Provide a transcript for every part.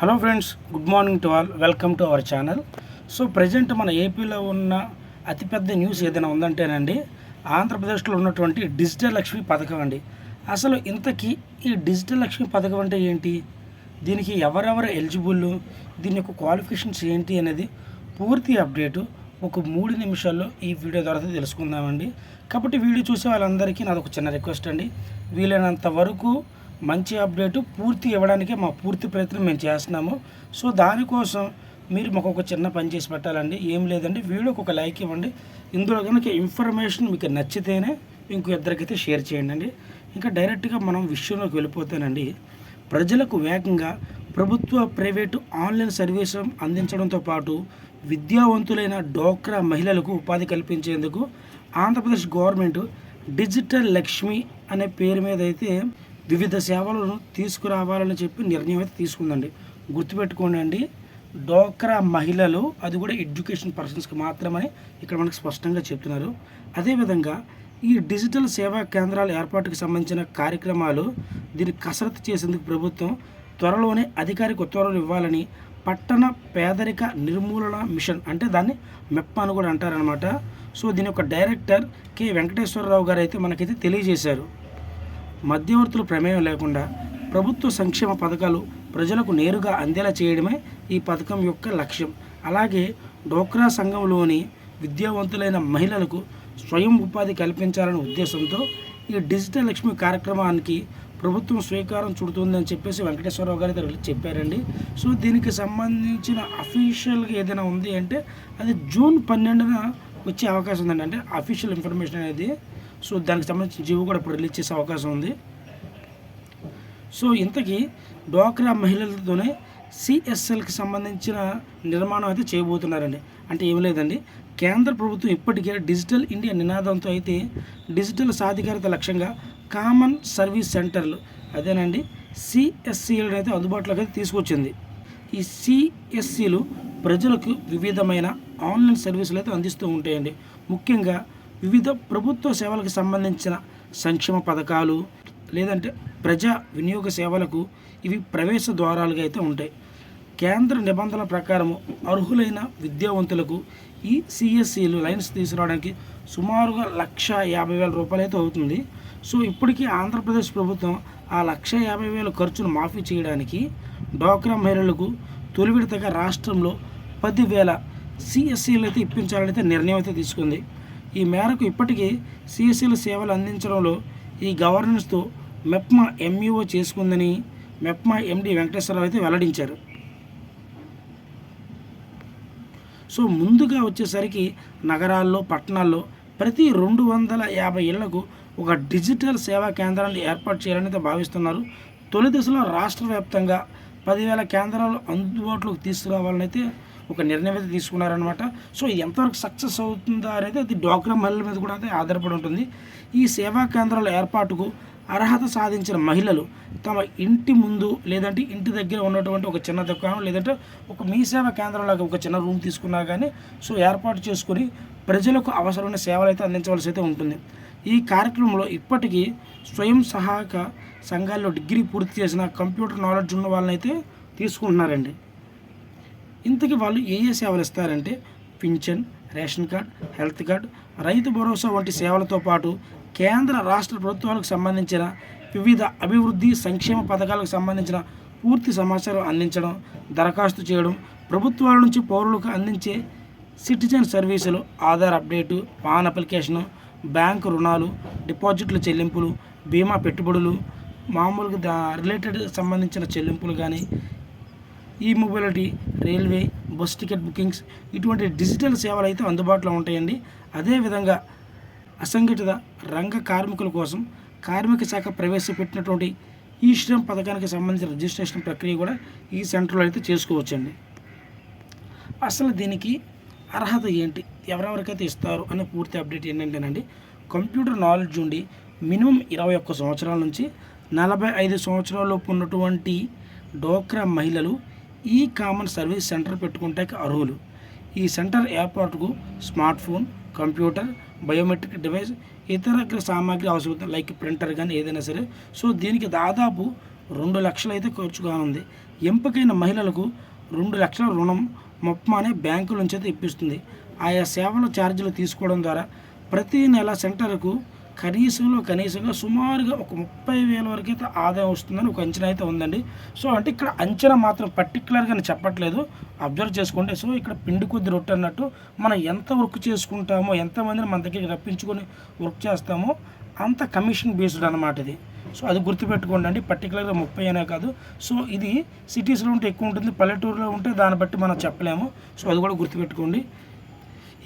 Hello friends, good morning to all. Welcome to our channel. So present మన ఏపీలో ఉన్న అతిపెద్ద న్యూస్ ఏదైనా ఉందంటేనండి, ఆంధ్రప్రదేశ్లో ఉన్నటువంటి డిజిటల్ లక్ష్మి పథకం అండి. అసలు ఇంతకీ ఈ డిజిటల్ లక్ష్మి పథకం అంటే ఏంటి, దీనికి ఎవరెవరు ఎలిజిబుల్, దీని యొక్క క్వాలిఫికేషన్స్ ఏంటి అనేది పూర్తి అప్డేటు ఒక 3 నిమిషాల్లో ఈ వీడియో ద్వారా తెలుసుకుందామండి. కాబట్టి వీడియో చూసే వాళ్ళందరికీ నాదొక చిన్న రిక్వెస్ట్ అండి, వీలైనంత వరకు మంచి అప్డేటు పూర్తి ఇవ్వడానికే మా పూర్తి ప్రయత్నం మేము చేస్తున్నాము. సో దానికోసం మీరు మాకు ఒక చిన్న పని చేసి పెట్టాలండి. ఏం లేదండి, వీడియోకి ఒక లైక్ ఇవ్వండి. ఇందులో కనుక ఇన్ఫర్మేషన్ మీకు నచ్చితేనే ఇంకో ఇద్దరికైతే షేర్ చేయండి అండి. ఇంకా డైరెక్ట్గా మనం విషయంలోకి వెళ్ళిపోతేనండి, ప్రజలకు వేగంగా ప్రభుత్వ ప్రైవేటు ఆన్లైన్ సర్వీసు అందించడంతో పాటు విద్యావంతులైన డోక్రా మహిళలకు ఉపాధి కల్పించేందుకు ఆంధ్రప్రదేశ్ గవర్నమెంట్ డిజిటల్ లక్ష్మి అనే పేరు మీద అయితే వివిధ సేవలను తీసుకురావాలని చెప్పి నిర్ణయం అయితే తీసుకుందండి. గుర్తుపెట్టుకోండి అండి, డోక్రా మహిళలు, అది కూడా ఎడ్యుకేషన్ పర్సన్స్కి మాత్రమని ఇక్కడ మనకు స్పష్టంగా చెప్తున్నారు. అదేవిధంగా ఈ డిజిటల్ సేవా కేంద్రాల ఏర్పాటుకు సంబంధించిన కార్యక్రమాలు దీన్ని కసరత్తు చేసేందుకు ప్రభుత్వం త్వరలోనే అధికారిక ఉత్తర్వులు ఇవ్వాలని పట్టణ పేదరిక నిర్మూలన మిషన్, అంటే దాన్ని మెప్ప అని కూడా అంటారనమాట. సో దీని యొక్క డైరెక్టర్ కె వెంకటేశ్వరరావు గారు అయితే మనకైతే తెలియజేశారు. మధ్యవర్తుల ప్రమేయం లేకుండా ప్రభుత్వ సంక్షేమ పథకాలు ప్రజలకు నేరుగా అందేలా చేయడమే ఈ పథకం యొక్క లక్ష్యం. అలాగే డోక్రా సంఘంలోని విద్యావంతులైన మహిళలకు స్వయం ఉపాధి కల్పించాలనే ఉద్దేశంతో ఈ డిజిటల్ లక్ష్మి కార్యక్రమానికి ప్రభుత్వం స్వీకారం చుడుతుందని చెప్పేసి వెంకటేశ్వరరావు గారు అయితే చెప్పారండి. సో దీనికి సంబంధించిన అఫీషియల్గా ఏదైనా ఉంది అంటే అది జూన్ 12న వచ్చే అవకాశం ఉందండి. అంటే అఫీషియల్ ఇన్ఫర్మేషన్ అనేది. సో దానికి సంబంధించిన జీవో కూడా ఇప్పుడు రిలీజ్ చేసే అవకాశం ఉంది. సో ఇంతకీ డ్వాక్రా మహిళలతోనే సిఎస్ఎల్కి సంబంధించిన నిర్మాణం అయితే చేయబోతున్నారండి. అంటే ఏం లేదండి, కేంద్ర ప్రభుత్వం ఇప్పటికే డిజిటల్ ఇండియా నినాదంతో అయితే డిజిటల్ సాధికారత లక్ష్యంగా కామన్ సర్వీస్ సెంటర్లు, అదేనండి సిఎస్సిలను అయితే అందుబాటులోకి అయితే తీసుకొచ్చింది. ఈ సిఎస్సిలు ప్రజలకు వివిధమైన ఆన్లైన్ సర్వీసులు అయితే అందిస్తూ ఉంటాయండి. ముఖ్యంగా వివిధ ప్రభుత్వ సేవలకు సంబంధించిన సంక్షేమ పథకాలు, లేదంటే ప్రజా వినియోగ సేవలకు ఇవి ప్రవేశ ద్వారాలుగా అయితే ఉంటాయి. కేంద్ర నిబంధనల ప్రకారము అర్హులైన విద్యావంతులకు ఈ సిఎస్సిలు లైన్స్ తీసుకురావడానికి సుమారుగా 1,50,000 రూపాయలు అయితే అవుతుంది. సో ఇప్పటికీ ఆంధ్రప్రదేశ్ ప్రభుత్వం ఆ 1,50,000 ఖర్చును మాఫీ చేయడానికి డ్వాక్రా మహిళలకు తొలి విడతగా రాష్ట్రంలో 10,000 సిఎస్సిలు అయితే ఇప్పించాలని నిర్ణయం అయితే తీసుకుంది. ఈ మేరకు ఇప్పటికీ సిఎస్సిల సేవలు అందించడంలో ఈ గవర్నెన్స్తో మెప్మా ఎంఈఓ చేసుకుందని మెప్మా ఎండి వెంకటేశ్వరరావు అయితే వెల్లడించారు. సో ముందుగా వచ్చేసరికి నగరాల్లో, పట్టణాల్లో ప్రతి 250 ఇళ్లకు ఒక డిజిటల్ సేవా కేంద్రాన్ని ఏర్పాటు చేయాలని అయితే భావిస్తున్నారు. తొలి దశలో రాష్ట్ర వ్యాప్తంగా 10,000 కేంద్రాలు అందుబాటులోకి తీసుకురావాలని అయితే ఒక నిర్ణయం అయితే తీసుకున్నారనమాట. సో ఇది ఎంతవరకు సక్సెస్ అవుతుందా అనేది అది డ్వాక్రా మహిళల మీద కూడా అయితే ఆధారపడి ఉంటుంది. ఈ సేవా కేంద్రాల ఏర్పాటుకు అర్హత సాధించిన మహిళలు తమ ఇంటి ముందు, లేదంటే ఇంటి దగ్గర ఉన్నటువంటి ఒక చిన్న దుకాణం, లేదంటే ఒక మీ సేవా కేంద్రంలాగా ఒక చిన్న రూమ్ తీసుకున్నా కానీ సో ఏర్పాటు చేసుకుని ప్రజలకు అవసరమైన సేవలు అయితే అందించవలసి అయితే ఉంటుంది. ఈ కార్యక్రమంలో ఇప్పటికీ స్వయం సహాయక సంఘాల్లో డిగ్రీ పూర్తి చేసిన కంప్యూటర్ నాలెడ్జ్ ఉన్న వాళ్ళని అయితే తీసుకుంటున్నారండి. ఇంతకీ వాళ్ళు ఏ సేవలు ఇస్తారంటే pension, ration card, health card, Rythu Bharosa వంటి సేవలతో పాటు కేంద్ర రాష్ట్ర ప్రభుత్వాలకు సంబంధించిన వివిధ అభివృద్ధి సంక్షేమ పథకాలకు సంబంధించిన పూర్తి సమాచారం అందించడం, దరఖాస్తు చేయడం, ప్రభుత్వాల నుంచి పౌరులకు అందించే సిటిజన్ సర్వీసులు, Aadhaar update, pan application, bank రుణాలు, డిపాజిట్ల చెల్లింపులు, బీమా పెట్టుబడులు, మామూలుగా రిలేటెడ్ సంబంధించిన చెల్లింపులు కానీ, ఈ mobility, railway, bus ticket bookings, ఇటువంటి డిజిటల్ సేవలు అయితే అందుబాటులో ఉంటాయండి. అదేవిధంగా అసంఘటిత రంగ కార్మికుల కోసం కార్మిక శాఖ ప్రవేశపెట్టినటువంటి ఈ శ్రమ్ పథకానికి సంబంధించిన రిజిస్ట్రేషన్ ప్రక్రియ కూడా ఈ సెంటర్లో అయితే చేసుకోవచ్చండి. అసలు దీనికి అర్హత ఏంటి, ఎవరెవరికైతే ఇస్తారు అనే పూర్తి అప్డేట్ ఏంటంటేనండి, కంప్యూటర్ నాలెడ్జ్ ఉండి మినిమం 21 సంవత్సరాల నుంచి 45 సంవత్సరాలలోపు ఉన్నటువంటి డోక్రా మహిళలు ఈ కామన్ సర్వీస్ సెంటర్ పెట్టుకుంటే అర్హులు. ఈ సెంటర్ ఏర్పాటుకు smart phone, computer, biometric device, ఇతర సామాగ్రి అవసరం, లైక్ ప్రింటర్ కానీ ఏదైనా సరే. సో దీనికి దాదాపు 2 లక్షలు అయితే ఖర్చు కానుంది. ఎంపికైన మహిళలకు 2 లక్షల రుణం మొప్పం అనే బ్యాంకుల నుంచి అయితే ఇప్పిస్తుంది. ఆయా సేవల ఛార్జీలు తీసుకోవడం ద్వారా ప్రతి నెల సెంటర్కు కనీసంగా సుమారుగా ఒక 30,000 వరకు అయితే ఆదాయం వస్తుందని ఒక అంచనా అయితే ఉందండి. సో అంటే ఇక్కడ అంచనా మాత్రం పర్టికులర్గా నేను చెప్పట్లేదు, అబ్జర్వ్ చేసుకోండి. సో ఇక్కడ పిండి కొద్ది రొట్టె అన్నట్టు మనం ఎంత వర్క్ చేసుకుంటామో, ఎంతమందిని మన దగ్గరికి రప్పించుకొని వర్క్ చేస్తామో అంత కమిషన్ బేస్డ్ అనమాట ఇది. సో అది గుర్తుపెట్టుకోండి అండి, పర్టికులర్గా 30 అనే కాదు. సో ఇది సిటీస్లో ఉంటే ఎక్కువ ఉంటుంది, పల్లెటూరులో ఉంటే దాన్ని బట్టి మనం చెప్పలేము. సో అది కూడా గుర్తుపెట్టుకోండి.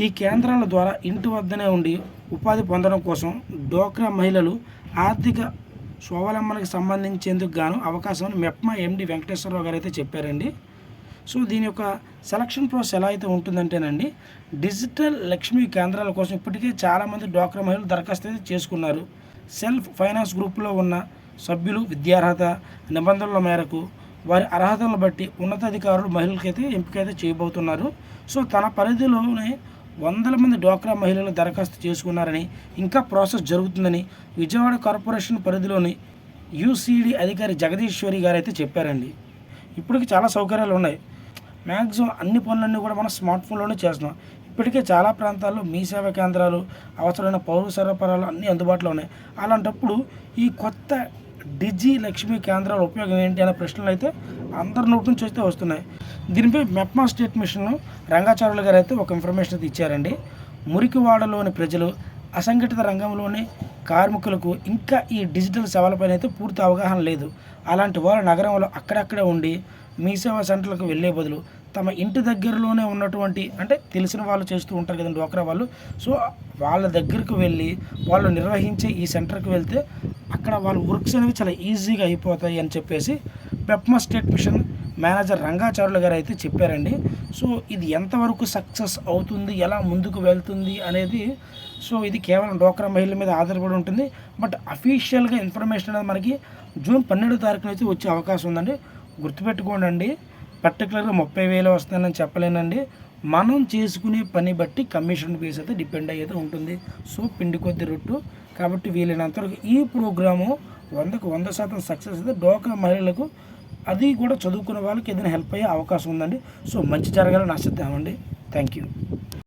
ఈ కేంద్రాల ద్వారా ఇంటి వద్దనే ఉండి ఉపాధి పొందడం కోసం డోక్రా మహిళలు ఆర్థిక స్వావలంబనకు సంబంధించేందుకు గాను అవకాశం మెప్మా ఎండి వెంకటేశ్వరరావు గారు అయితే చెప్పారండి. సో దీని యొక్క సెలక్షన్ ప్రాసెస్ ఎలా అయితే ఉంటుందంటేనండి, డిజిటల్ లక్ష్మీ కేంద్రాల కోసం ఇప్పటికే చాలామంది డోక్రా మహిళలు దరఖాస్తు అయితే చేసుకున్నారు. సెల్ఫ్ ఫైనాన్స్ గ్రూపులో ఉన్న సభ్యులు విద్యార్హత నిబంధనల మేరకు వారి అర్హతలను బట్టి ఉన్నతాధికారులు మహిళలకైతే ఎంపికైతే చేయబోతున్నారు. సో తన పరిధిలోనే 100 మంది డోక్రా మహిళలు దరఖాస్తు చేసుకున్నారని, ఇంకా ప్రాసెస్ జరుగుతుందని విజయవాడ కార్పొరేషన్ పరిధిలోని యూసీడీ అధికారి జగదీశ్వరి గారు అయితే చెప్పారండి. ఇప్పటికి చాలా సౌకర్యాలు ఉన్నాయి. మ్యాక్సిమం అన్ని పనులన్నీ కూడా మనం స్మార్ట్ ఫోన్లోనే చేస్తున్నాం. ఇప్పటికే చాలా ప్రాంతాల్లో మీ సేవా కేంద్రాలు, అవసరమైన పౌర సరఫరాలు అన్నీ అందుబాటులో ఉన్నాయి. అలాంటప్పుడు ఈ కొత్త డిజి లక్ష్మీ కేంద్రాల ఉపయోగం ఏంటి అనే ప్రశ్నలు అయితే అందరి నోటి నుంచి అయితే వస్తున్నాయి. దీనిపై మెప్మా స్టేట్ మిషన్ రంగాచార్యులు గారు అయితే ఒక ఇన్ఫర్మేషన్ అయితే ఇచ్చారండి. మురికివాడలోని ప్రజలు, అసంఘటిత రంగంలోని కార్మికులకు ఇంకా ఈ డిజిటల్ సేవలపైన అయితే పూర్తి అవగాహన లేదు. అలాంటి వారు నగరంలో అక్కడక్కడే ఉండి మీ సేవా సెంటర్లకు వెళ్ళే బదులు తమ ఇంటి దగ్గరలోనే ఉన్నటువంటి, అంటే తెలిసిన వాళ్ళు చేస్తూ ఉంటారు కదండి డోక్రా వాళ్ళు, సో వాళ్ళ దగ్గరకు వెళ్ళి వాళ్ళు నిర్వహించే ఈ సెంటర్కి వెళ్తే అక్కడ వాళ్ళ వర్క్స్ అనేవి చాలా ఈజీగా అయిపోతాయి అని చెప్పేసి MEPMA state machine manager Rangacharyulu గారు అయితే చెప్పారండి. సో ఇది ఎంతవరకు సక్సెస్ అవుతుంది, ఎలా ముందుకు వెళ్తుంది అనేది, సో ఇది కేవలం డోక్రా మహిళల మీద ఆధారపడి ఉంటుంది. బట్ అఫీషియల్గా ఇన్ఫర్మేషన్ అనేది మనకి జూన్ 12వ తారీఖున అయితే వచ్చే అవకాశం ఉందండి. గుర్తుపెట్టుకోండి, పర్టికులర్గా 30,000 వస్తుందని చెప్పలేనండి. మనం చేసుకునే పని బట్టి కమిషన్ బేస్ అయితే డిపెండ్ అయ్యేది ఉంటుంది. సో పిండి కొద్ది రొట్టు కాబట్టి వీలైనంత వరకు ఈ ప్రోగ్రాము 100కు 100% సక్సెస్ అయితే డోక్రా మహిళలకు, అది కూడా చదువుకునే వాళ్ళకి ఏదైనా హెల్ప్ అయ్యే అవకాశం ఉందండి. సో మంచి జరగాలని ఆశిద్దామండి. Thank you.